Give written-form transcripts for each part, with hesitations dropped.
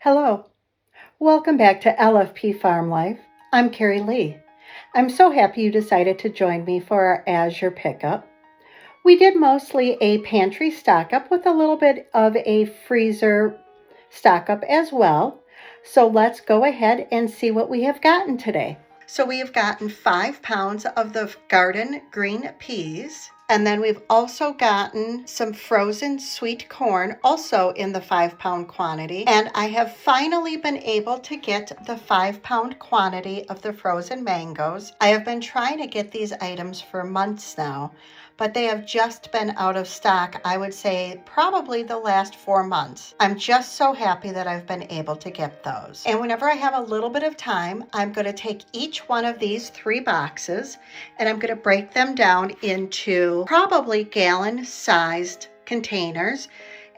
Hello, welcome back to LFP Farm Life. I'm Carrie Lee. I'm so happy you decided to join me for our Azure pickup. We did mostly a pantry stock up with a little bit of a freezer stock up as well. So let's go ahead and see what we have gotten today. So we have gotten 5 pounds of the garden green peas. And then we've also gotten some frozen sweet corn, also in the 5-pound quantity. And I have finally been able to get the 5-pound quantity of the frozen mangoes. I have been trying to get these items for months now, but they have just been out of stock, I would say probably the last 4 months. I'm just so happy that I've been able to get those. And whenever I have a little bit of time, I'm going to take each one of these 3 boxes and I'm going to break them down into probably gallon-sized containers.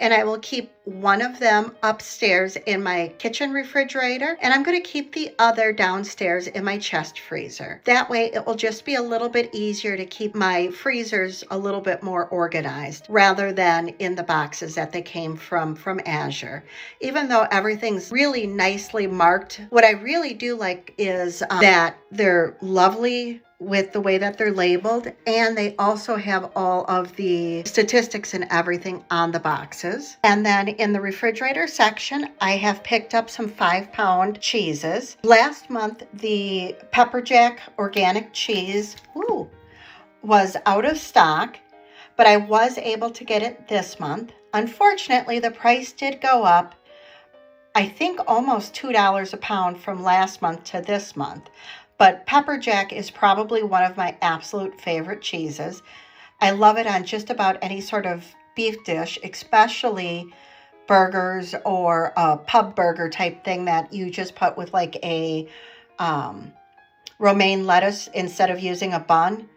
And I will keep one of them upstairs in my kitchen refrigerator, and I'm going to keep the other downstairs in my chest freezer. That way it will just be a little bit easier to keep my freezers a little bit more organized rather than in the boxes that they came from Azure. Even though everything's really nicely marked, what I really do like is that they're lovely with the way that they're labeled, and they also have all of the statistics and everything on the boxes. And then in the refrigerator section, I have picked up some 5-pound cheeses. Last month, the Pepper Jack organic cheese was out of stock, but I was able to get it this month. Unfortunately, the price did go up, I think almost $2 a pound from last month to this month. But Pepper Jack is probably one of my absolute favorite cheeses. I love it on just about any sort of beef dish, especially burgers or a pub burger type thing that you just put with like a romaine lettuce instead of using a bun.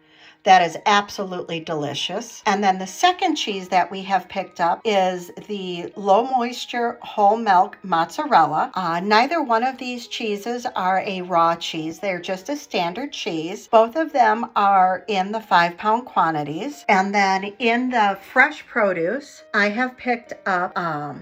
That is absolutely delicious. And then the second cheese that we have picked up is the low moisture whole milk mozzarella. Neither one of these cheeses are a raw cheese. They're just a standard cheese. Both of them are in the 5-pound quantities. And then in the fresh produce, I have picked up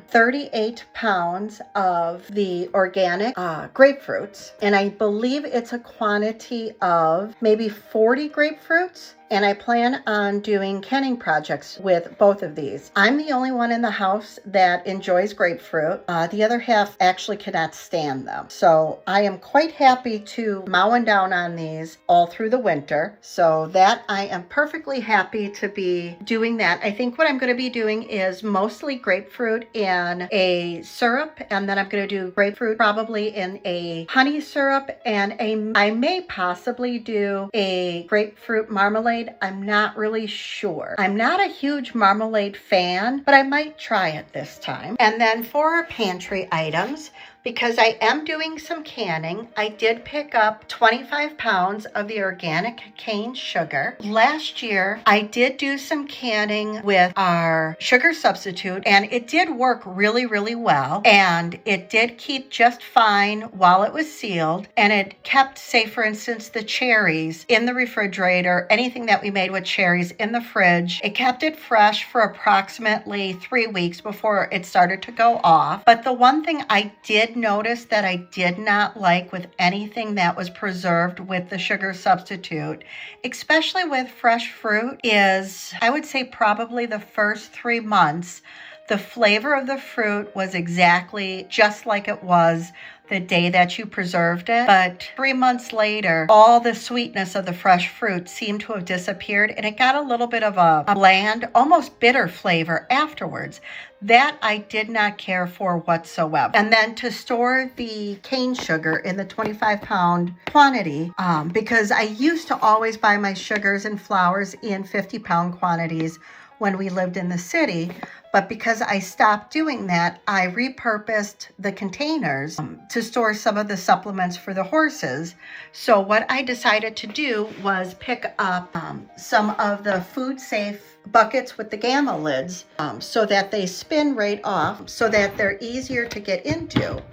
38 pounds of the organic grapefruits. And I believe it's a quantity of maybe 40 grapefruits. And I plan on doing canning projects with both of these. I'm the only one in the house that enjoys grapefruit. The other half actually cannot stand them. So I am quite happy to mowing down on these all through the winter. So that I am perfectly happy to be doing that. I think what I'm going to be doing is mostly grapefruit in a syrup. And then I'm going to do grapefruit probably in a honey syrup. And I may possibly do a grapefruit marmalade. I'm not really sure. I'm not a huge marmalade fan, but I might try it this time. And then for our pantry items, because I am doing some canning, I did pick up 25 pounds of the organic cane sugar. Last year, I did do some canning with our sugar substitute, and it did work really, really well. And it did keep just fine while it was sealed. And it kept, say, for instance, the cherries in the refrigerator, anything that we made with cherries in the fridge. It kept it fresh for approximately 3 weeks before it started to go off. But the one thing I did notice that I did not like with anything that was preserved with the sugar substitute, especially with fresh fruit, is I would say probably the first 3 months, the flavor of the fruit was exactly just like it was the day that you preserved it. But 3 months later, all the sweetness of the fresh fruit seemed to have disappeared, and it got a little bit of a bland, almost bitter flavor afterwards. That I did not care for whatsoever. And then to store the cane sugar in the 25-pound quantity, because I used to always buy my sugars and flours in 50-pound quantities when we lived in the city. But because I stopped doing that, I repurposed the containers to store some of the supplements for the horses. So what I decided to do was pick up some of the food safe buckets with the gamma lids so that they spin right off, so that they're easier to get into.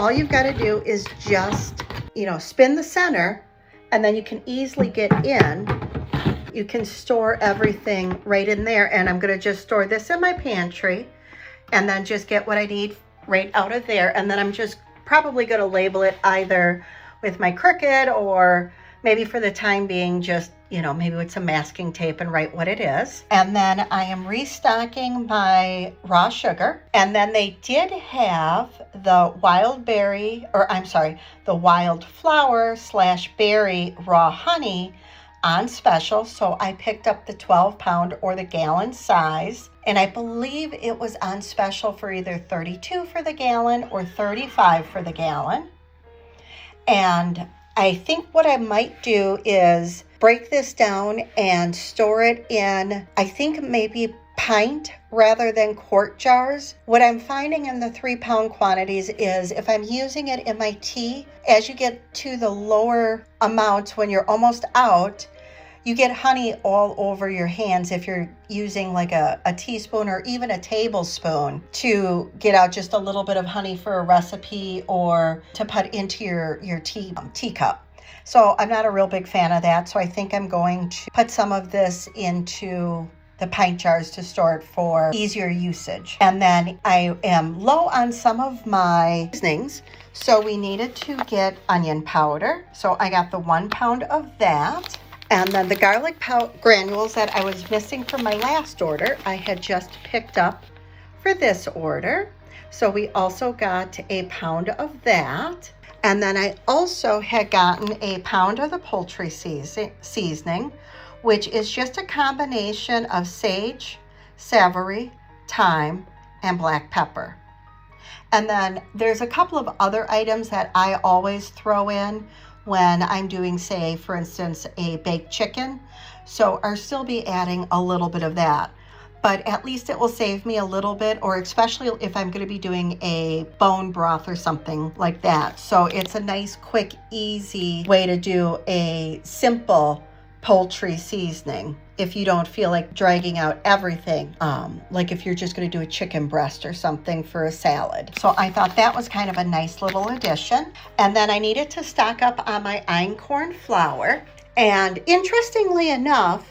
All you've got to do is just, spin the center, and then you can easily get in. You can store everything right in there, and I'm going to just store this in my pantry and then just get what I need right out of there. And then I'm just probably going to label it either with my Cricut or maybe for the time being, just, maybe with some masking tape and write what it is. And then I am restocking my raw sugar. And then they did have the the wildflower / berry raw honey on special. So I picked up the 12-pound or the gallon size. And I believe it was on special for either $32 for the gallon or $35 for the gallon. And I think what I might do is break this down and store it in, I think maybe pint rather than quart jars. What I'm finding in the 3-pound quantities is if I'm using it in my tea, as you get to the lower amounts when you're almost out, you get honey all over your hands if you're using like a teaspoon or even a tablespoon to get out just a little bit of honey for a recipe or to put into your teacup. So I'm not a real big fan of that. So I think I'm going to put some of this into the pint jars to store it for easier usage. And then I am low on some of my seasonings. So we needed to get onion powder. So I got the 1 pound of that. And then the garlic granules that I was missing from my last order, I had just picked up for this order. So we also got a pound of that. And then I also had gotten a pound of the poultry seasoning, which is just a combination of sage, savory, thyme, and black pepper. And then there's a couple of other items that I always throw in when I'm doing, say, for instance, a baked chicken. So I'll still be adding a little bit of that. But at least it will save me a little bit, or especially if I'm going to be doing a bone broth or something like that. So it's a nice, quick, easy way to do a simple poultry seasoning if you don't feel like dragging out everything, like if you're just going to do a chicken breast or something for a salad. So I thought that was kind of a nice little addition. And then I needed to stock up on my einkorn flour. And interestingly enough,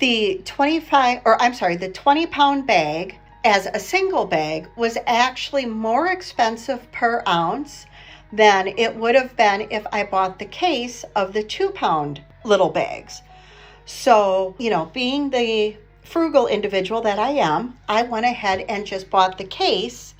the 20-pound bag as a single bag was actually more expensive per ounce than it would have been if I bought the case of the 2-pound little bags. So, being the frugal individual that I am, I went ahead and just bought the case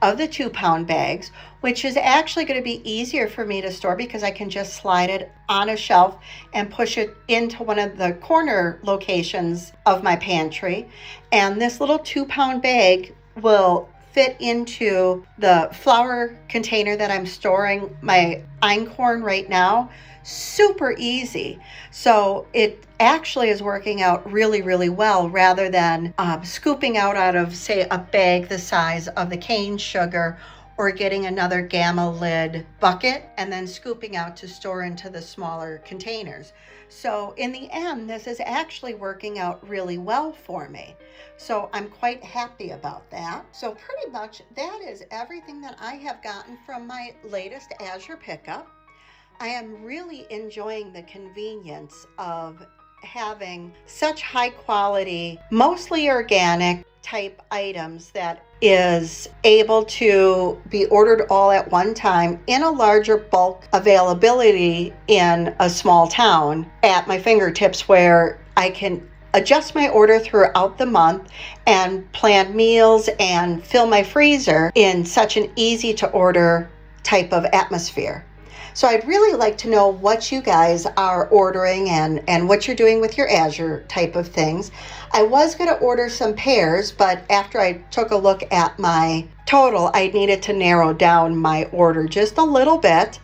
of the 2-pound bags, which is actually going to be easier for me to store because I can just slide it on a shelf and push it into one of the corner locations of my pantry. And this little 2-pound bag will fit into the flour container that I'm storing my einkorn right now. Super easy. So it actually is working out really, really well rather than scooping out of, say, a bag the size of the cane sugar or getting another gamma lid bucket and then scooping out to store into the smaller containers. So in the end, this is actually working out really well for me. So I'm quite happy about that. So pretty much that is everything that I have gotten from my latest Azure pickup. I am really enjoying the convenience of having such high quality, mostly organic type items that is able to be ordered all at one time in a larger bulk availability in a small town at my fingertips, where I can adjust my order throughout the month and plan meals and fill my freezer in such an easy to order type of atmosphere. So I'd really like to know what you guys are ordering and what you're doing with your Azure type of things. I was going to order some pears, but after I took a look at my total, I needed to narrow down my order just a little bit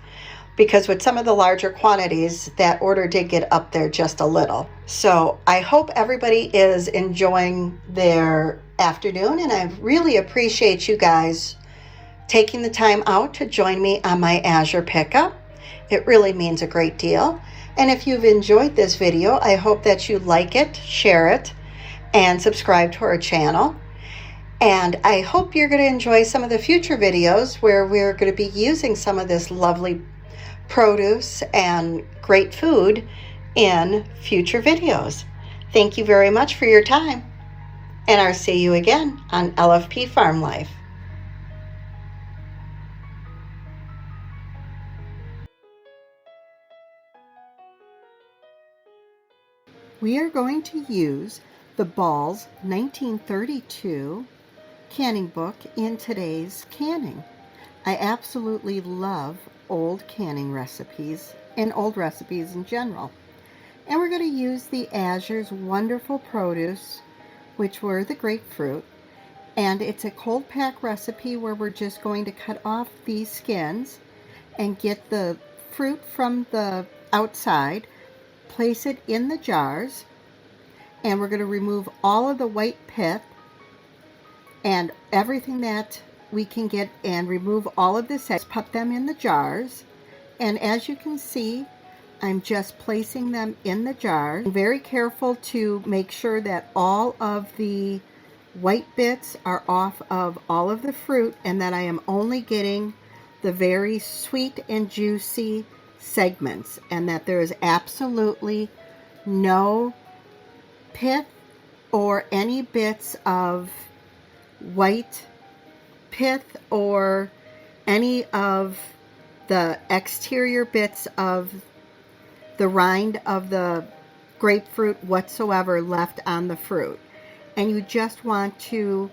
because with some of the larger quantities, that order did get up there just a little. So I hope everybody is enjoying their afternoon, and I really appreciate you guys taking the time out to join me on my Azure pickup. It really means a great deal. And if you've enjoyed this video, I hope that you like it, share it, and subscribe to our channel. And I hope you're going to enjoy some of the future videos where we're going to be using some of this lovely produce and great food in future videos. Thank you very much for your time, and I'll see you again on LFP Farm Life. We are going to use the Ball's 1932 canning book in today's canning. I absolutely love old canning recipes and old recipes in general. And we're going to use the Azure's wonderful produce, which were the grapefruit. And it's a cold pack recipe where we're just going to cut off these skins and get the fruit from the outside, place it in the jars, and we're going to remove all of the white pith and everything that we can get and remove all of this, put them in the jars. And as you can see, I'm just placing them in the jar. I'm very careful to make sure that all of the white bits are off of all of the fruit and that I am only getting the very sweet and juicy segments, and that there is absolutely no pith or any bits of white pith or any of the exterior bits of the rind of the grapefruit whatsoever left on the fruit. And you just want to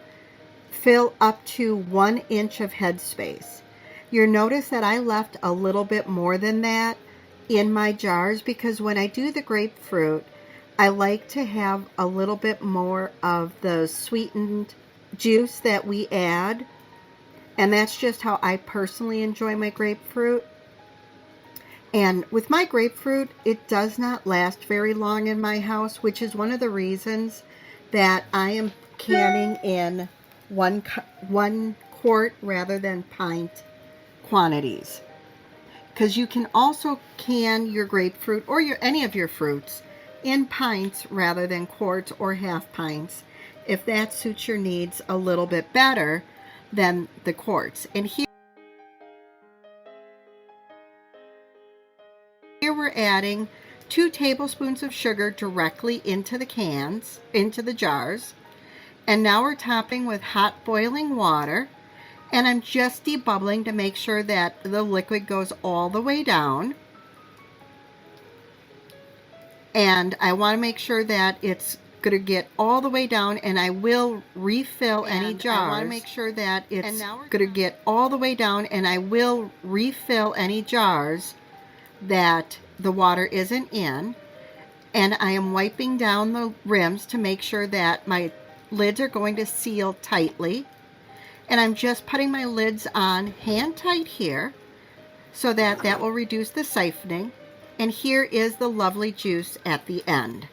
fill up to 1 inch of headspace. You'll notice that I left a little bit more than that in my jars because when I do the grapefruit, I like to have a little bit more of the sweetened juice that we add. And that's just how I personally enjoy my grapefruit. And with my grapefruit, it does not last very long in my house, which is one of the reasons that I am canning in one quart rather than pint quantities. Because you can also can your grapefruit or any of your fruits in pints rather than quarts or half pints if that suits your needs a little bit better than the quarts. And here we're adding 2 tablespoons of sugar directly into the cans, into the jars. And now we're topping with hot boiling water. And I'm just debubbling to make sure that the liquid goes all the way down. And I want to make sure that it's going to get all the way down, and I will refill any jars. I want to make sure that it's going to get all the way down, and I will refill any jars that the water isn't in. And I am wiping down the rims to make sure that my lids are going to seal tightly. And I'm just putting my lids on hand tight here so that will reduce the siphoning. And here is the lovely juice at the end.